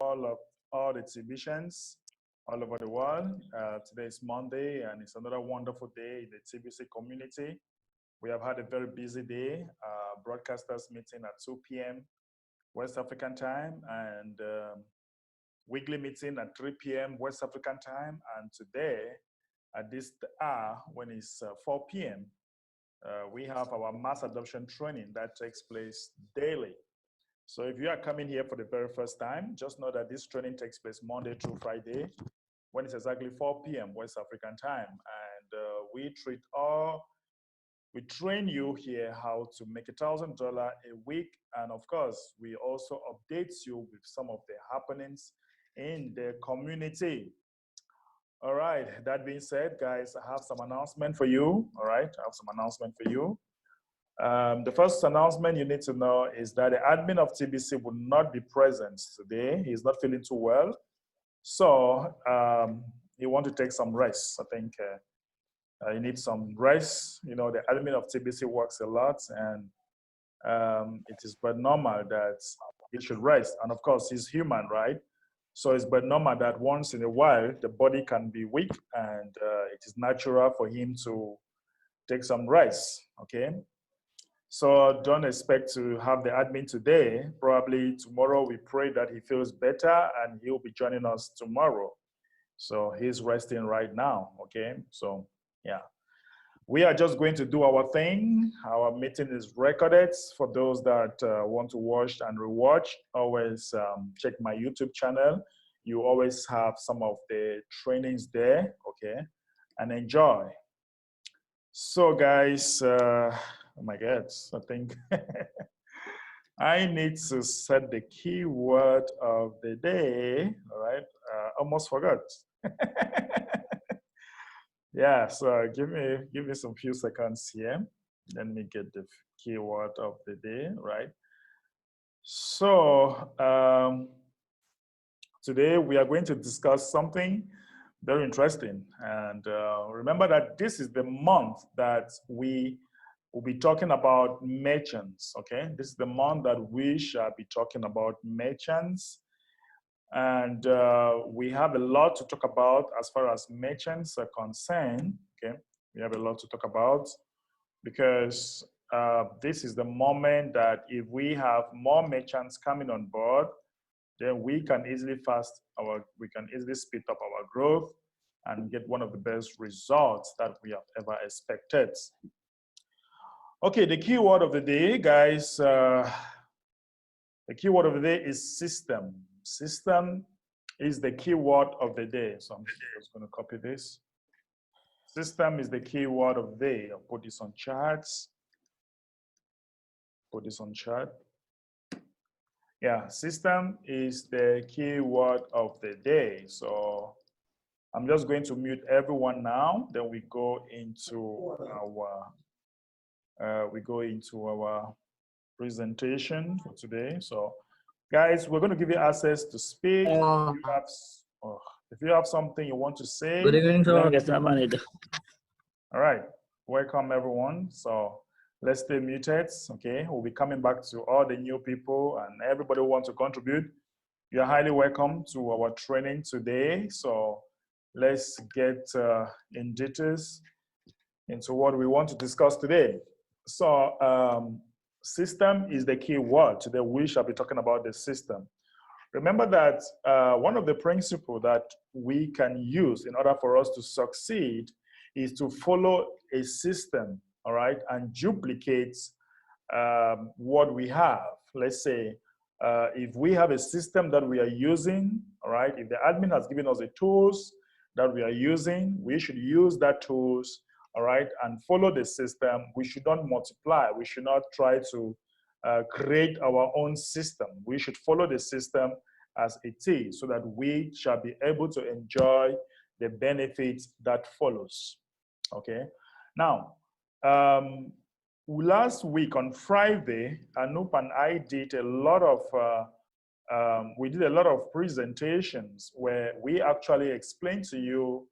all the TBCians all over the world. Today is Monday, and it's another wonderful day in the TBC community. We have had a very busy day, broadcasters meeting at 2 p.m. West African time, and weekly meeting at 3 p.m. West African time. And today, at this hour, when it's 4 p.m., we have our mass adoption training that takes place daily. So if you are coming here for the very first time, just know that this training takes place Monday through Friday when it's exactly 4 p.m. West African time. And we train you here how to make $1,000 a week. And of course, we also update you with some of the happenings in the community. All right, that being said, guys, I have some announcement for you. All right, I have some announcement for you. The first announcement you need to know is that the admin of TBC will not be present today. He's not feeling too well. So he wants to take some rest. I think he needs some rest. You know, the admin of TBC works a lot, and it is but normal that he should rest. And of course, he's human, right? So it's but normal that once in a while, the body can be weak, and it is natural for him to take some rest, okay? So don't expect to have the admin today. Probably tomorrow we pray that he feels better and he'll be joining us tomorrow. So he's resting right now, okay? So yeah. We are just going to do our thing. Our meeting is recorded. For those that want to watch and rewatch, always check my YouTube channel. You always have some of the trainings there, okay? And enjoy. So guys, oh my God, I think I need to set the keyword of the day, all right? Almost forgot. Yeah, so give me some few seconds here. Let me get the keyword of the day, right? So today we are going to discuss something very interesting. And remember that this is the month that we will be talking about merchants, okay? This is the month that we shall be talking about merchants. And we have a lot to talk about as far as merchants are concerned, okay? We have a lot to talk about because this is the moment that if we have more merchants coming on board, then we can easily speed up our growth and get one of the best results that we have ever expected. Okay, the keyword of the day, guys, the keyword of the day is system. System is the keyword of the day. So I'm just going to copy this. System is the keyword of the day. I'll put this on charts. Put this on chart. Yeah, system is the keyword of the day. So I'm just going to mute everyone now. Then we go into our presentation for today. So, guys, we're going to give you access to speak. If you have something you want to say. Good evening, sir. All right, welcome everyone. So let's stay muted, okay? We'll be coming back to all the new people and everybody who wants to contribute. You're highly welcome to our training today. So let's get in details into what we want to discuss today. So system is the key word. Today we shall be talking about the system. Remember that one of the principles that we can use in order for us to succeed is to follow a system, all right, and duplicate what we have. Let's say if we have a system that we are using, all right, if the admin has given us the tools that we are using, we should use that tools, all right, and follow the system. We should not multiply. We should not try to create our own system. We should follow the system as it is so that we shall be able to enjoy the benefits that follows, okay? Now, last week on Friday, Anup and I did a lot of presentations where we actually explained to you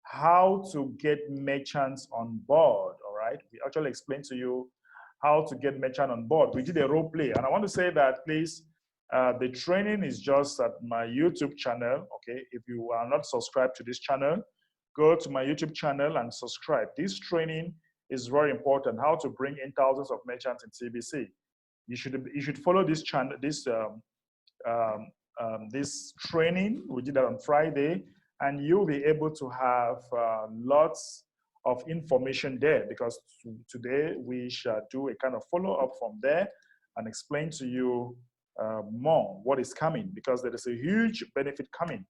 how to get merchants on board, all right? We actually explained to you how to get merchant on board. We did a role play, and I want to say that, please, The training is just at my YouTube channel. Okay, if you are not subscribed to this channel, go to my YouTube channel and subscribe. This training is very important. How to bring in thousands of merchants in TBC. You should follow this channel. This training. We did that on Friday, and you'll be able to have lots of information there, because today we shall do a kind of follow-up from there and explain to you more what is coming, because there is a huge benefit coming.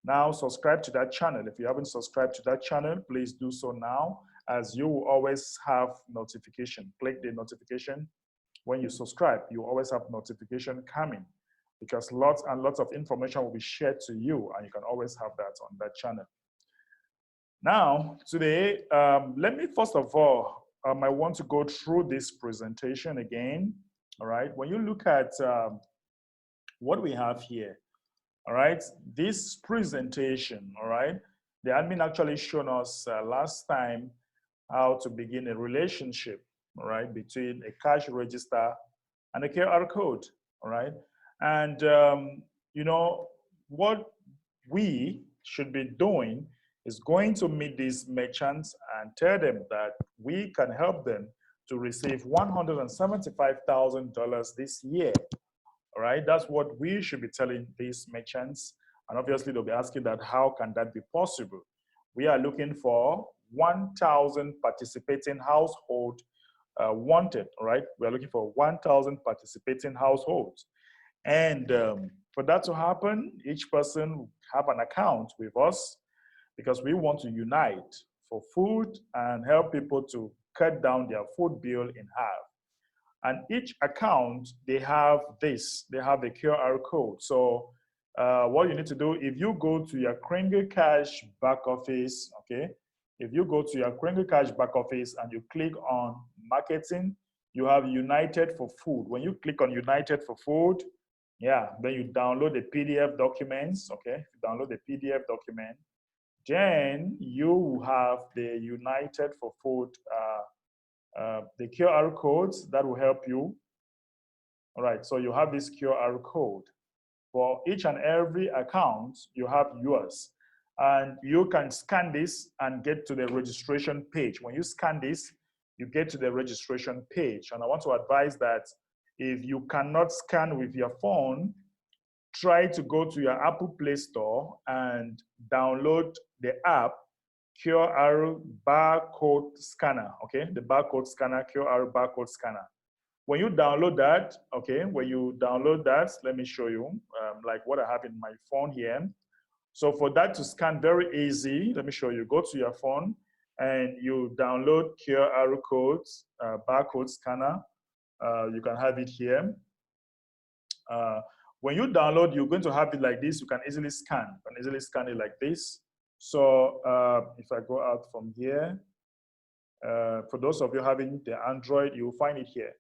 Now subscribe to that channel. If you haven't subscribed to that channel, please do so now, as you will always have notification. Click the notification. When you subscribe, you always have notification coming, because lots and lots of information will be shared to you, and you can always have that on that channel. Now, today, let me first of all, I want to go through this presentation again. All right, when you look at what we have here, all right, this presentation, all right, the admin actually shown us last time how to begin a relationship, all right, between a cash register and a QR code, all right. And, you know, what we should be doing is going to meet these merchants and tell them that we can help them to receive $175,000 this year. All right, that's what we should be telling these merchants. And obviously they'll be asking that, how can that be possible? We are looking for 1,000 participating household wanted, all right? We are looking for 1,000 participating households. And for that to happen, each person will have an account with us, because we want to unite for food and help people to cut down their food bill in half. And each account, they have this, they have the QR code. So what you need to do, if you go to your Kringle Cash back office, okay, if you go to your Kringle Cash back office and you click on marketing, you have United for Food. When you click on United for Food, yeah, then you download the PDF documents, okay, you download the PDF document, then you have the United for Food, the QR codes that will help you. All right, so you have this QR code. For each and every account, you have yours. And you can scan this and get to the registration page. When you scan this, you get to the registration page. And I want to advise that if you cannot scan with your phone, try to go to your Apple Play Store and download the app QR barcode scanner, okay? The barcode scanner, QR barcode scanner. When you download that, okay, when you download that, let me show you like what I have in my phone here. So for that to scan, very easy, let me show you. Go to your phone and you download QR codes, barcode scanner. You can have it here. When you download, you're going to have it like this. You can easily scan. You can easily scan it like this. So if I go out from here, for those of you having the Android, you'll find it here.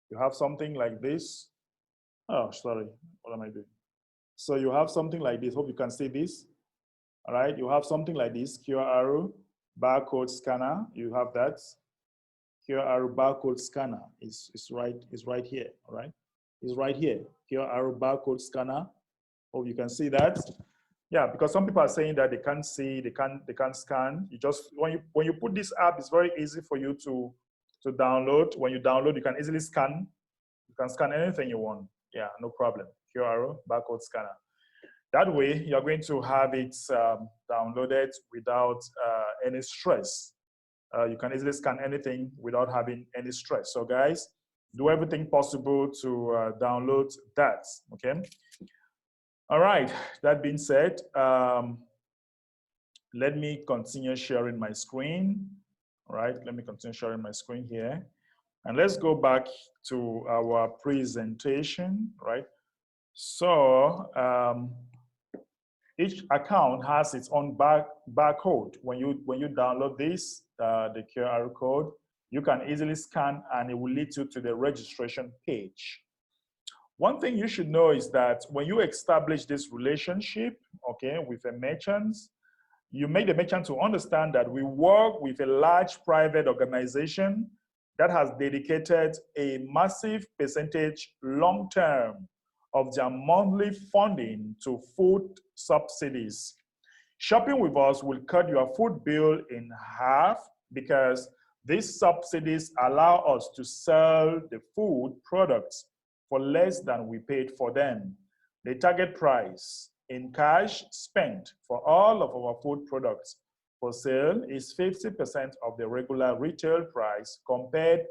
You have something like this. Oh, sorry, what am I doing? So you have something like this. Hope you can see this. All right, you have something like this, QR barcode scanner. You have that. QR barcode scanner is right here, all right? It's right here, QR barcode scanner. Hope you can see that. Yeah, because some people are saying that they can't see, they can't scan. You just, when you put this app, it's very easy for you to download. When you download, you can easily scan. You can scan anything you want. Yeah, no problem. QR barcode scanner. That way, you're going to have it downloaded without any stress. You can easily scan anything without having any stress. So guys, do everything possible to download that, okay? All right, that being said, let me continue sharing my screen. All right, let me continue sharing my screen here. And let's go back to our presentation, right? So each account has its own barcode. When you download this, the QR code, you can easily scan and it will lead you to the registration page. One thing you should know is that when you establish this relationship, okay, with a merchant, you make the merchant to understand that we work with a large private organization that has dedicated a massive percentage long-term of their monthly funding to food subsidies. Shopping with us will cut your food bill in half because these subsidies allow us to sell the food products for less than we paid for them. The target price in cash spent for all of our food products for sale is 50% of the regular retail price compared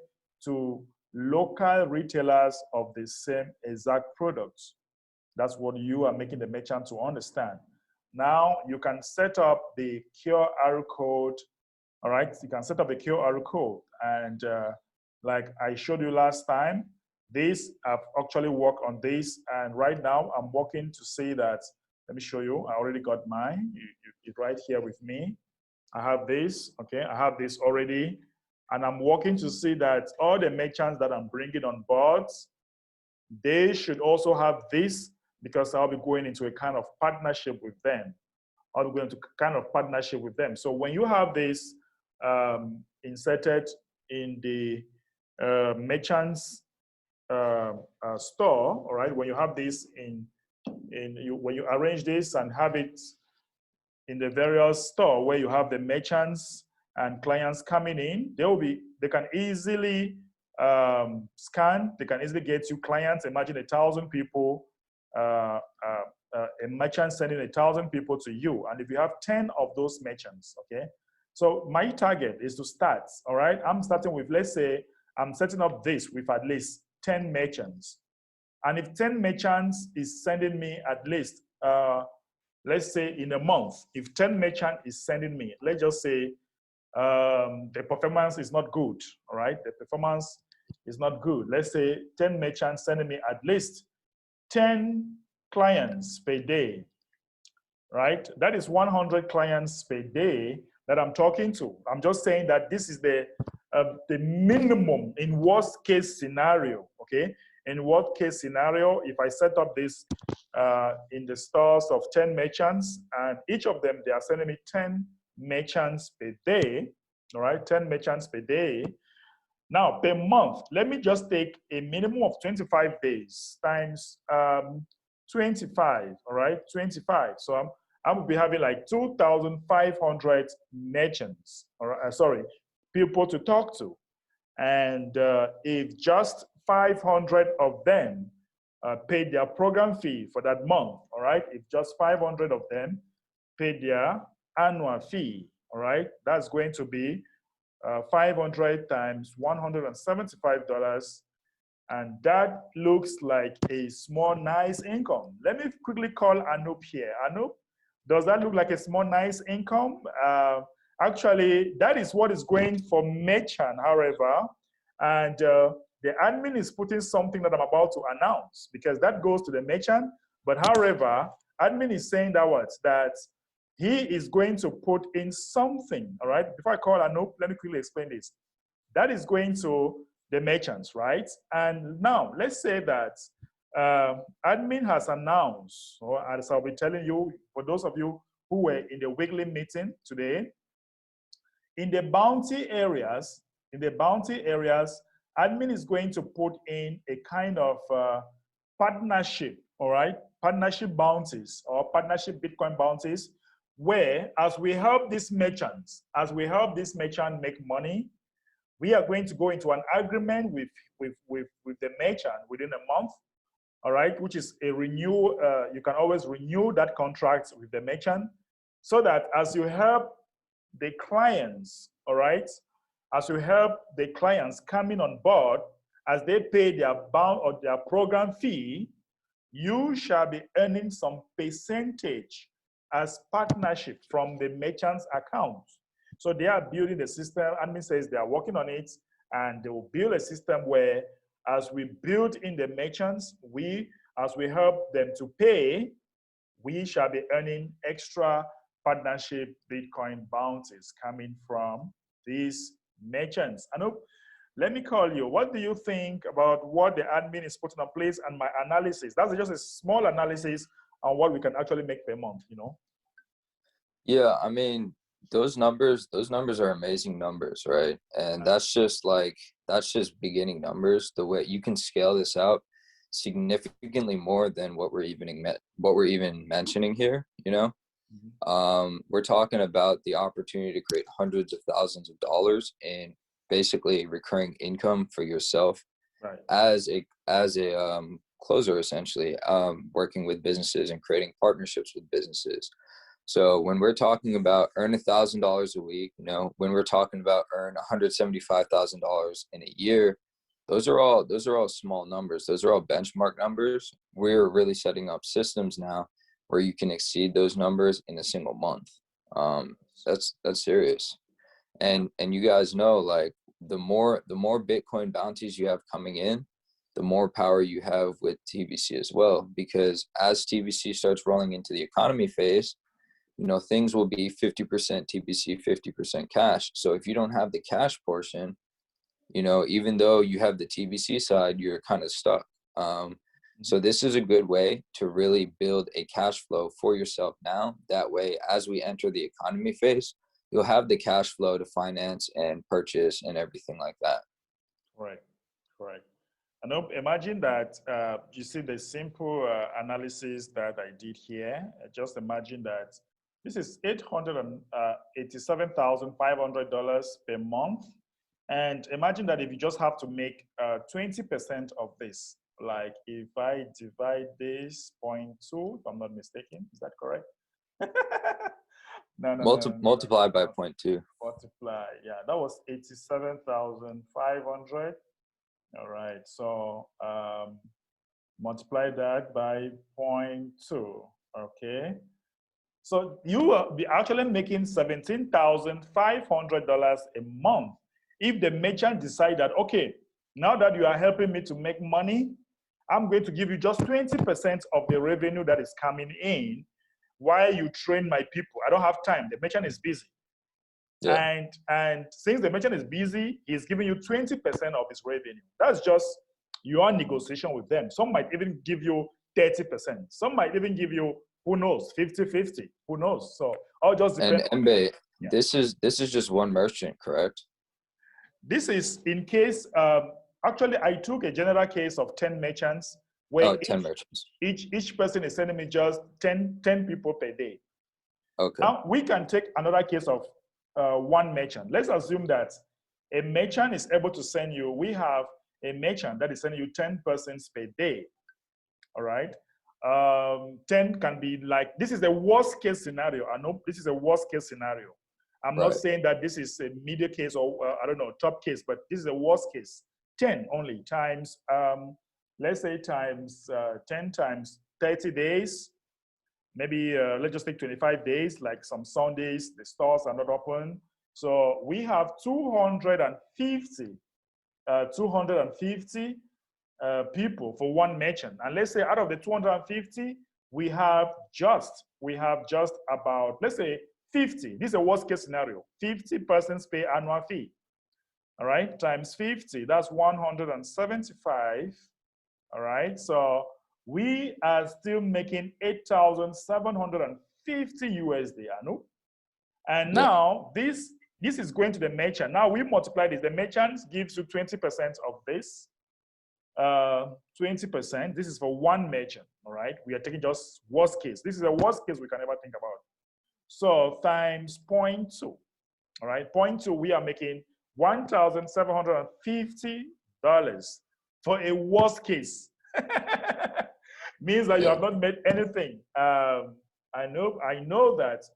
to local retailers of the same exact products. That's what you are making the merchant to understand. Now you can set up the QR code. All right, you can set up a QR code, and like I showed you last time, this I've actually worked on this, and right now I'm working to see that. Let me show you. I already got mine. It's right here with me. I have this. Okay, I have this already, and I'm working to see that all the merchants that I'm bringing on board, they should also have this, because I'll be going into a kind of partnership with them. I'll be going to kind of partnership with them. So when you have this inserted in the merchant's store, all right, when you have this when you arrange this and have it in the various store where you have the merchants and clients coming in, they can easily scan, they can easily get you clients. Imagine 1,000 people, a merchant sending 1,000 people to you. And if you have 10 of those merchants, okay? So my target is to start, all right? I'm starting with, let's say, I'm setting up this with at least 10 merchants. And if 10 merchants is sending me at least, let's say in a month, if 10 merchant is sending me, let's just say the performance is not good, all right? The performance is not good. Let's say 10 merchants sending me at least 10 clients per day, right? That is 100 clients per day that I'm talking to. I'm just saying that this is the minimum in worst case scenario, okay? In worst case scenario, if I set up this in the stores of 10 merchants, and each of them, they are sending me 10 merchants per day, all right? 10 merchants per day. Now, per month, let me just take a minimum of 25 days times 25, all right? 25. So I will be having like 2,500 merchants, or sorry, people to talk to. And if just 500 of them paid their program fee for that month, all right? If just 500 of them paid their annual fee, all right? That's going to be 500 times $175. And that looks like a small, nice income. Let me quickly call Anup here. Anup, does that look like a small, nice income? Actually, that is what is going for merchant, however. And the admin is putting something that I'm about to announce, because that goes to the merchant. But however, admin is saying that he is going to put in something, all right? Before I call Anup, let me quickly explain this. That is going to the merchants, right? And now, let's say that admin has announced, or as I'll be telling you, for those of you who were in the weekly meeting today, in the bounty areas, admin is going to put in a kind of partnership, all right? Partnership bounties or partnership Bitcoin bounties, where as we help these merchants, make money, we are going to go into an agreement with the merchant within a month, all right, which is a renew, you can always renew that contract with the merchant, so that as you help the clients, all right, as you help the clients coming on board, as they pay their bound or their program fee, you shall be earning some percentage as partnership from the merchant's account. So they are building the system. Admin says they are working on it, and they will build a system where, as we build in the merchants, as we help them to pay, we shall be earning extra partnership Bitcoin bounties coming from these merchants. Anup, let me call you. What do you think about what the admin is putting in place and my analysis? That's just a small analysis on what we can actually make per month, you know? Yeah, I mean, those numbers are amazing numbers, right? And that's just beginning numbers. The way you can scale this out, significantly more than what we're even mentioning here, you know. We're talking about the opportunity to create hundreds of thousands of dollars in basically recurring income for yourself Right. as a closer, essentially, working with businesses and creating partnerships with businesses. So when we're talking about earn $1,000 a week, you know, when we're talking about earn $175,000 in a year, those are all small numbers. Those are all benchmark numbers. We're really setting up systems now where you can exceed those numbers in a single month. That's serious. And you guys know, like, the more Bitcoin bounties you have coming in, the more power you have with TBC as well. Because as TBC starts rolling into the economy phase, you know, things will be 50% TBC, 50% cash. So if you don't have the cash portion, you know, even though you have the TBC side, you're kind of stuck. So this is a good way to really build a cash flow for yourself now. That way, as we enter the economy phase, you'll have the cash flow to finance and purchase and everything like that. Correct. Correct. And imagine that you see the simple analysis that I did here. Just imagine that this is $887,500 per month. And imagine that if you just have to make 20% of this, like if I divide this 0.2, if I'm not mistaken, is that correct? No. Multiply by 0.2. Multiply, yeah, that was 87,500. All right, so multiply that by 0.2, okay? So you will be actually making $17,500 a month if the merchant decide that, okay, now that you are helping me to make money, I'm going to give you just 20% of the revenue that is coming in while you train my people. I don't have time. The merchant is busy. Yeah. And since the merchant is busy, he's giving you 20% of his revenue. That's just your negotiation with them. Some might even give you 30%. Some might even give you, who knows, 50-50. Who knows? So all just depends. And Mbe, yeah. This is just one merchant, correct? This is in case, actually I took a general case of 10 merchants where 10 merchants. Each person is sending me just 10 people per day. Okay. Now we can take another case of one merchant. Let's assume that a merchant is able to send you, we have a merchant that is sending you 10 persons per day. All right. 10 can be like, this is the worst case scenario. I know this is a worst case scenario. I'm not saying that this is a middle case or I don't know, top case, but this is a worst case. 10 only times, let's say times 10 times 30 days. Maybe let's just take 25 days, like some Sundays, the stores are not open. So we have 250 people for one merchant. And let's say out of the 250, we have just about, let's say 50. This is a worst case scenario. 50 persons pay annual fee. All right, times 50, that's 175. All right, so we are still making 8,750 USD annual. And now this is going to the merchant. Now we multiply this. The merchant gives you 20% of this. 20%. This is for one merchant. All right. We are taking just worst case. This is a worst case we can ever think about. So times 0.2. All right. 0.2. We are making $1,750 for a worst case. Means that you have not made anything. I know that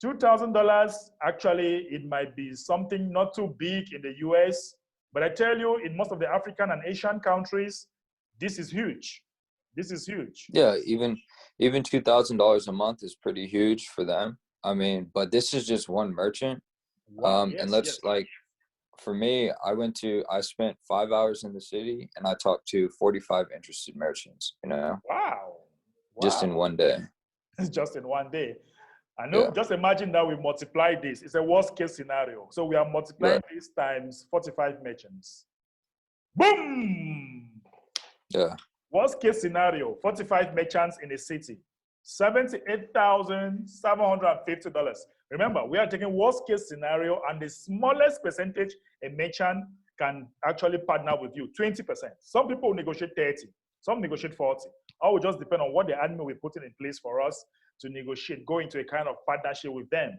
$2,000, actually, it might be something not too big in the US, but I tell you, in most of the African and Asian countries, this is huge. This is huge. Yeah, even $2,000 a month is pretty huge for them. I mean, but this is just one merchant. Wow, and like, for me, I spent 5 hours in the city and I talked to 45 interested merchants, you know? Wow. Just in one day. Just in one day. I know, just imagine that we multiply this. It's a worst case scenario. So we are multiplying this times 45 merchants. Boom! Yeah. Worst case scenario, 45 merchants in a city, $78,750. Remember, we are taking worst case scenario and the smallest percentage a merchant can actually partner with you, 20%. Some people negotiate 30. Some negotiate 40. All will just depend on what the admin will be putting in place for us to negotiate, go into a kind of partnership with them.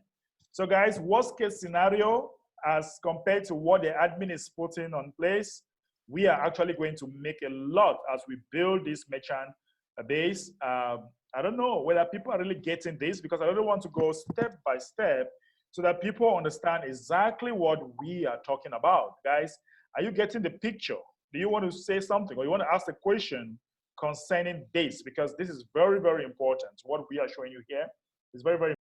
So guys, worst case scenario, as compared to what the admin is putting on place, we are actually going to make a lot as we build this merchant base. I don't know whether people are really getting this, because I really want to go step by step so that people understand exactly what we are talking about. Guys, are you getting the picture? Do you want to say something, or you want to ask a question concerning this? Because this is very, very important. What we are showing you here is very, very